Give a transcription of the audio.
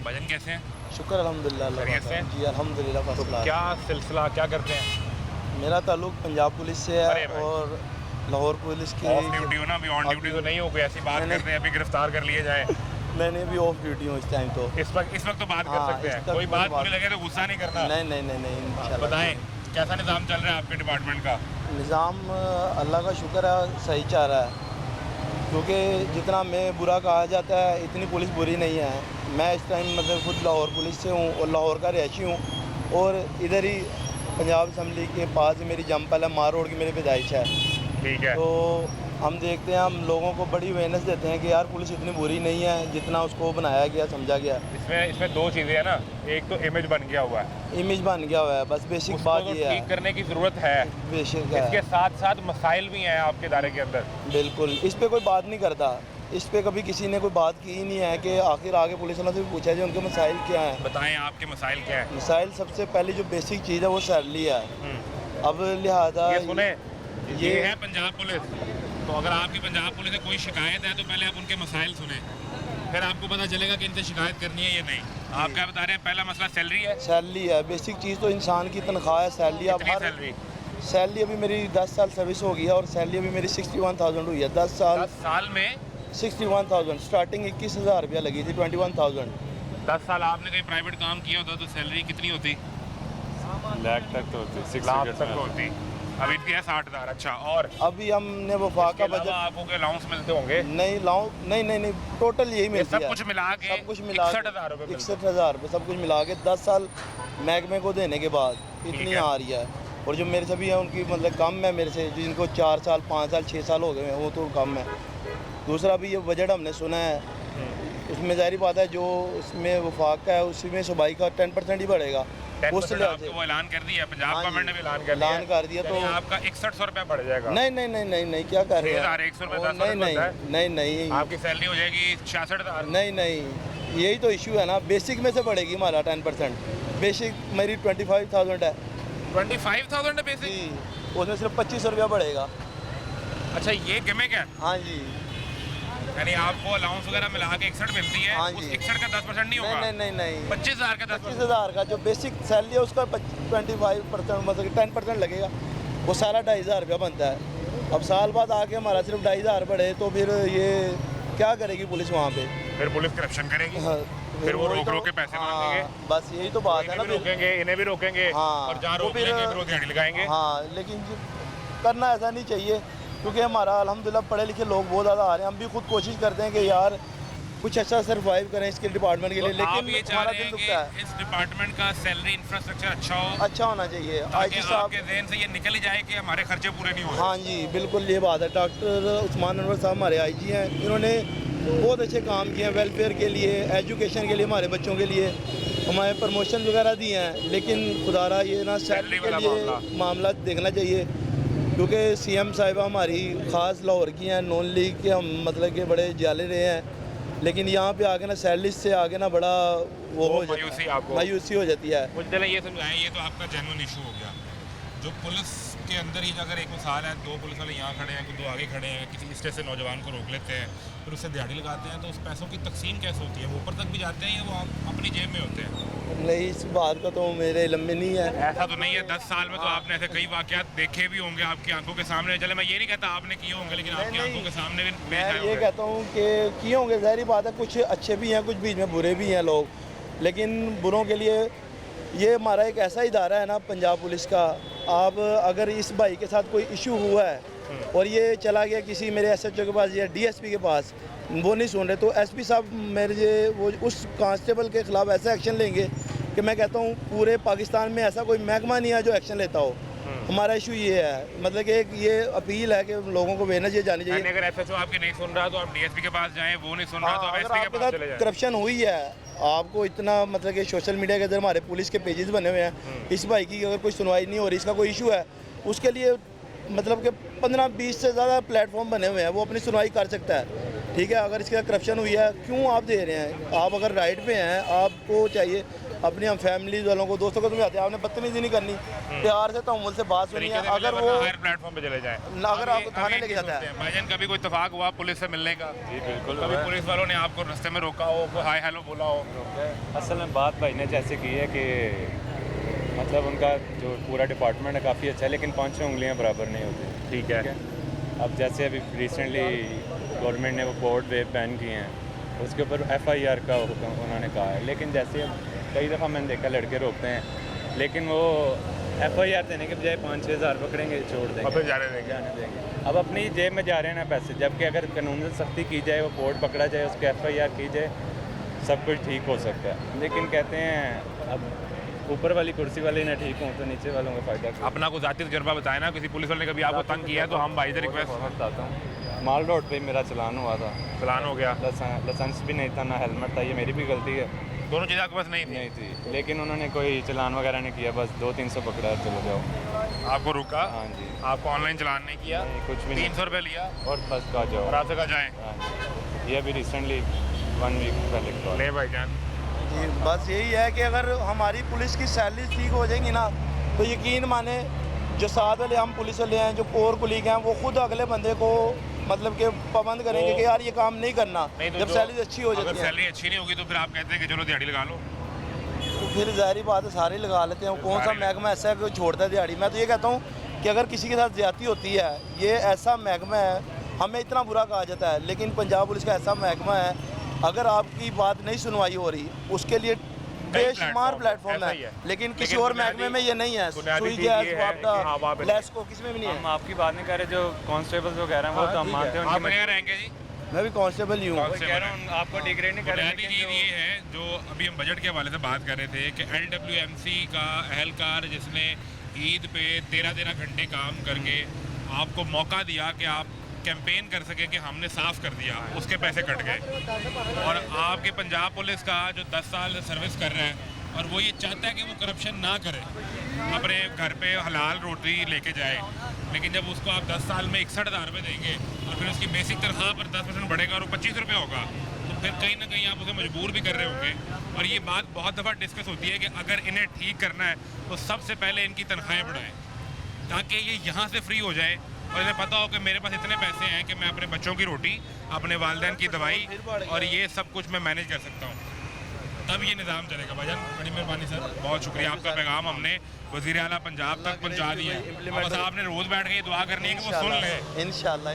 भजन कैसे हैं? शुक्र अल्हम्दुलिल्लाह अल्लाह खैरियत से? जी अल्हम्दुलिल्लाह तो फर्स्ट क्लास। क्या सिलसिला, क्या करते हैं? मेरा ताल्लुक पंजाब पुलिस से अरे है भाई। और लाहौर पुलिस की। ऑफ ड्यूटी हो ना, अभी ऑन ड्यूटी तो नहीं हो, कोई ऐसी बात नहीं, करते हैं अभी गिरफ्तार कर लिए जाए। मैंने भी ऑफ ड्यूटी हूँ इस टाइम तो। इस वक्त तो बात कर हाँ, सकते इस हैं, वक्त कोई कोई बात बात- बुरी लगे तो गुस्सा नहीं करना। नहीं इंशाल्लाह। बताएं कैसा निज़ाम चल रहा है आपके डिपार्टमेंट का? निज़ाम अल्लाह का शुक्र है सही चल रहा है, क्योंकि जितना मैं बुरा कहा जाता है इतनी पुलिस बुरी नहीं है। मैं इस टाइम मतलब खुद लाहौर पुलिस से हूँ और लाहौर का रहायशी हूँ और इधर ही पंजाब असम्बली के पास ही मेरी जमपल है, मार रोड की मेरी पैदाइश है। ठीक है। तो हम देखते हैं, हम लोगों को बड़ी अवेयरनेस देते हैं कि यार पुलिस इतनी बुरी नहीं है जितना उसको बनाया गया, समझा गया। इसमें दो चीज़ें हैं ना, एक तो इमेज बन गया हुआ है, इमेज बन गया हुआ है, बस बेसिक उसको बात तो ये है। ठीक करने की ज़रूरत है। बेसिक इसके है, साथ साथ मसाइल भी हैं आपके दायरे के अंदर। बिल्कुल। इस पे कोई बात नहीं करता, इस पे कभी किसी ने कोई बात की ही नहीं है कि आखिर आगे पुलिस वालों से भी पूछा जाए उनके मसाइल क्या हैं। बताएं आपके मसाइल क्या हैं? मसाइल सबसे पहली जो बेसिक चीज़ है वो सैलरी है। अब लिहाजा ये सुने, ये ये- है पंजाब पुलिस। तो अगर आपकी पंजाब पुलिस से कोई शिकायत है तो पहले आप उनके मसाइल सुने, फिर आपको पता चलेगा कि इनसे शिकायत करनी है या नहीं। आप क्या बता रहे हैं? पहला मसला सैलरी है। सैलरी है, बेसिक चीज़ तो इंसान की तनख्वाह है। सैलरी अब कितनी सैलरी? सैलरी अभी मेरी 10 साल सर्विस हो गई है और सैलरी अभी मेरी 61,000 हुई है। 10 साल 10 साल में 61,000, स्टार्टिंग 21,000 रुपया लगी थी, 21,000। 10 साल आपने कहीं प्राइवेट काम किया होता तो सैलरी कितनी होती? लाख तक तो होती, 6 लाख फिगर्स तक में। तो होती। अभी इनकी है 60,000। अच्छा, और अभी हमने वफा इसके का अलावा बजट आपको के अलाउंस मिलते होंगे? नहीं लाऊं, नहीं टोटल यही ये मिलती सब है। कुछ मिला के सब कुछ मिला 61,000 रुपये मिलते हैं। 61,000 रुपये सब कुछ मिला के 10 साल महकमे को देने के बाद इतनी है। आ रही है। और जो मेरे से भी है उनकी मतलब कम है मेरे से, जिनको 4 साल 5 साल 6 साल हो गए हैं वो तो कम है। दूसरा भी ये बजट हमने सुना है, उसमें ज़ाहिर बात है जो उसमें वफाक का है उसमें सूबाई का 10% ही बढ़ेगा। 10% आपको वो ऐलान कर दिया, पंजाब हाँ जी, गवर्नमेंट ने भी ऐलान कर दिया। तो यानी आपका 6100 रुपये बढ़ जाएगा। नहीं क्या कर रहे हैं? 6,100 रुपये, ओ, 10 रुपये होता है। नहीं आपकी सैलरी हो जाएगी 66,000। नहीं यही तो इशू है ना। बेसिक में से बढ़ेगी हमारा 10%। बेसिक मेरी 25,000 है 25,000 है बेसिक। जी, उसमें सिर्फ 25 रुपया बढ़ेगा। अच्छा, ये गिमिक है, हाँ जी। यानी आपको अलाउंस वगैरह मिला के 61 मिलती है। हाँ उस जी। 61 का 10% नहीं होगा? नहीं 25,000 का 10%। 25,000 का जो बेसिक सैलरी है उसका 25% मतलब कि 10% लगेगा, वो सारा 2,500 रुपया बनता है। अब साल बाद आके हमारा सिर्फ 2,500 बढ़े तो फिर ये क्या करेगी पुलिस वहाँ पे? फिर पुलिस करप्शन करेगी। हाँ, फिर वो वही रोक तो- रोक के पैसे हाँ, मांगेंगे। बस यही तो बात है ना। इन्हें भी रोकेंगे, इन्हें भी रोकेंगे, हाँ, और जहाँ तो रोक फिर- लेंगे फिर वो दिहाड़ी लगाएंगे। हाँ, लेकिन करना ऐसा नहीं चाहिए, क्योंकि हमारा अल्हम्दुलिल्लाह पढ़े लिखे लोग बहुत ज़्यादा आ रहे हैं। हम भी खुद कोशिश करते हैं कि यार कुछ अच्छा सर्वाइव करें इसके डिपार्टमेंट के लिए, तो आप ये लेकिन चाह हमारा रहे दिल हैं दुखता है। कि इस डिपार्टमेंट का सैलरी इंफ्रास्ट्रक्चर अच्छा हो, अच्छा होना चाहिए। ताकि आईजी साहब, आपके जहन से ये निकल ही जाए कि हमारे खर्चे पूरे नहीं हो रहे। हाँ जी बिल्कुल ये बात है। डॉक्टर उस्मान अनवर साहब हमारे आईजी हैं, इन्होंने बहुत अच्छे काम किए हैं वेलफेयर के लिए, एजुकेशन के लिए, हमारे बच्चों के लिए हमारे प्रमोशन वगैरह दिए हैं। लेकिन खुदारा ये ना सैलरी के वाला लिए मामला देखना चाहिए, क्योंकि सीएम साहिबा हमारी ख़ास लाहौर की हैं, नॉन लीग के हम मतलब के बड़े जाले रहे हैं, लेकिन यहाँ पे आके ना सैलरी से आगे ना बड़ा वो हो मायूसी हो जाती है। मुझे चले ये समझाएं, ये तो आपका जेन्युइन इशू हो गया। जो पुलिस के अंदर ही अगर एक मिसाल है, 2 पुलिस वाले यहाँ खड़े हैं, कोई 2 आगे खड़े हैं, किसी स्टेज से नौजवान को रोक लेते हैं, फिर उससे दिहाड़ी लगाते हैं, तो उस पैसों की तकसीम कैसे होती है? वो ऊपर तक भी जाते हैं या वो अपनी जेब में होते हैं? नहीं, इस बात का तो मेरे इल्म में नहीं है। ऐसा तो नहीं है। 10 साल में तो आपने ऐसे कई वाक़यात देखे भी होंगे आपकी आंखों के सामने। चले मैं ये नहीं कहता आपने किए होंगे, लेकिन आपकी आंखों के सामने भी पेश आए मैं ये होंगे। कहता हूँ कि किए होंगे, ज़ाहिर बात है, कुछ अच्छे भी हैं, कुछ बीच में बुरे भी हैं लोग, लेकिन बुरों के लिए ये हमारा एक ऐसा इदारा है ना पंजाब पुलिस का। आप अगर इस भाई के साथ कोई इशू हुआ है और ये चला गया किसी मेरे एसएचओ के पास या डीएसपी के पास, वो नहीं सुन रहे, तो एसपी साहब मेरे वो उस कांस्टेबल के ख़िलाफ़ ऐसा एक्शन लेंगे कि मैं कहता हूँ पूरे पाकिस्तान में ऐसा कोई महकमा नहीं है जो एक्शन लेता हो। हमारा इशू ये है, मतलब कि एक ये अपील है कि लोगों को अवेयरनेस ये जानी चाहिए। यानी अगर एसएचओ आपकी नहीं सुन रहा तो आप डीएसपी के पास जाएं, वो नहीं सुन रहा तो आप अगर एसपी के आपके पास साथ चले जाएं। करप्शन हुई है, आपको इतना मतलब कि सोशल मीडिया के अंदर हमारे पुलिस के पेजेस बने हुए हैं, इस भाई की अगर कोई सुनवाई नहीं हो रही, इसका कोई इशू है, उसके लिए मतलब कि 15-20 से ज़्यादा प्लेटफॉर्म बने हुए हैं, वो अपनी सुनवाई कर सकता है। ठीक है, अगर इसके साथ करप्शन हुई है क्यों आप दे रहे हैं? आप अगर राइट पे हैं, आपको चाहिए अपनी हम फैमिली वालों को दोस्तों को समझाते हैं आपने बदतमीजी नहीं करनी, प्यार से तमुल से बात सुनिए। तरीके से अगर मिले, वो वरना हायर प्लेटफॉर्म पे चले जाए। अगर आपको थाने लेके जाता है, भाईजान कभी कोई इत्तेफाक हुआ पुलिस से मिलने का? जी बिल्कुल कभी पुलिस वालों ने आपको रास्ते में रोका हो, कोई हाय हेलो बोला हो? असल में बात भाई ने जैसे की है कि मतलब उनका जो पूरा डिपार्टमेंट है काफ़ी अच्छा है, लेकिन 5 उंगलियां बराबर नहीं होती। ठीक है। अब जैसे अभी रिसेंटली गवर्नमेंट ने वो बोर्ड वेब बैन किए हैं, उसके ऊपर FIR का हुक्म उन्होंने कहा है, लेकिन जैसे कई दफ़ा मैंने देखा लड़के रोकते हैं, लेकिन वो FIR देने के बजाय 5-6 हज़ार पकड़ेंगे, छोड़ देंगे, वापस जाने देंगे। जाने देंगे। अब अपनी जेब में जा रहे हैं ना पैसे, जबकि अगर कानून से सख्ती की जाए, वो बोर्ड पकड़ा जाए, उसके FIR की जाए, सब कुछ ठीक हो सकता है। लेकिन कहते हैं अब ऊपर वाली कुर्सी वाले ना ठीक हों तो नीचे वालों का फ़ायदा क्या? अपना कुछ जाती तजर्बा बताए ना, किसी पुलिस वाले ने कभी आपको तंग किया है तो हम भाई से रिक्वेस्ट। बताता हूँ, माल रोड पे मेरा चलान हुआ था, चलान हो गया, लाइसेंस भी नहीं था, ना हेलमेट था, ये मेरी भी गलती है, दोनों चीज़ें आपके पास नहीं थी? नहीं थी, लेकिन उन्होंने कोई चलान वगैरह नहीं किया, बस 200-300 पकड़ा, चलो जाओ। आपको रुका? हाँ जी। आपको ऑनलाइन चलान नहीं किया? नहीं, कुछ भी नहीं। 300 रुपये लिया और बस कहा जाओ। और आपसे कहा जाए? हाँ जी, ये अभी रिसेंटली 1 वीक पहले की बात। ले भाईजान, जी बस यही है कि अगर हमारी पुलिस की सैलरी ठीक हो जाएगी ना, तो यकीन माने जो साथ वाले हम पुलिस वाले हैं, जो कोर कुलीग हैं, वो खुद अगले बंदे को मतलब कि पाबंद करेंगे कि यार ये काम नहीं करना। नहीं तो जब सैलरी अच्छी हो अगर जाती है सैलरी अच्छी नहीं होगी तो फिर आप कहते हैं कि चलो दिहाड़ी लगा लो। तो फिर ज़ाहिर बात है सारे लगा लेते हैं। कौन सा महकमा ऐसा है कि छोड़ता है दिहाड़ी? मैं तो ये कहता हूँ कि अगर किसी के साथ ज्यादती होती है, ये ऐसा महकमा है, हमें इतना बुरा कहा जाता है, लेकिन पंजाब पुलिस का ऐसा महकमा है, अगर आपकी बात नहीं सुनवाई हो रही उसके लिए बेशुमार प्लेटफॉर्म ऐसा ही है, है। लेकिन किसी लेकिन और महकमे में ये नहीं है। बुनियादी सुई चीज़ ये गैस है कि हाँ, वहाँ वापटा पे लेस को किसी में भी नहीं हम है। आपकी बात नहीं कर रहे, जो कांस्टेबल्स वगैरह हैं वो तो हम ठीक है। मानते हैं आप उनकी कहाँ रहेंगे जी? मैं भी कांस्टेबल ही हूँ। कांस्टेबल कह रहा हूँ, आपको डिग्रेड नहीं कर रहे, बुनियादी चीज़ ये है जो अभी हम बजट के हवाले से बात कर रहे थे कि LWMC का अहलकार जिसने ईद पे 13-13 घंटे काम करके आपको मौका दिया कि आप कैंपेन कर सके कि हमने साफ कर दिया, उसके पैसे कट गए। और आपके पंजाब पुलिस का जो 10 साल सर्विस कर रहा है और वो ये चाहता है कि वो करप्शन ना करे, अपने घर पे हलाल रोटी लेके जाए, लेकिन जब उसको आप 10 साल में 61,000 रुपये देंगे और फिर उसकी बेसिक तनख्वाह पर 10% बढ़ेगा और वो 25 रुपये होगा, तो फिर कहीं ना कहीं आप उसे मजबूर भी कर रहे होंगे। और ये बात बहुत दफ़ा डिस्कस होती है कि अगर इन्हें ठीक करना है तो सबसे पहले इनकी तनख्वाहें बढ़ाएं, ताकि ये यहाँ से फ्री हो जाए और इन्हें पता हो कि मेरे पास इतने पैसे हैं कि मैं अपने बच्चों की रोटी, अपने वालिदैन की दवाई और ये सब कुछ मैं मैनेज कर सकता हूँ, तब ये निज़ाम चलेगा। भाईजान बड़ी मेहरबानी सर, बहुत शुक्रिया। आपका पैगाम हमने वज़ीर आला पंजाब तक पहुँचा दिया है। बस आपने रोज़ बैठ के ये दुआ करनी है कि वो सुन ले। इंशाल्लाह।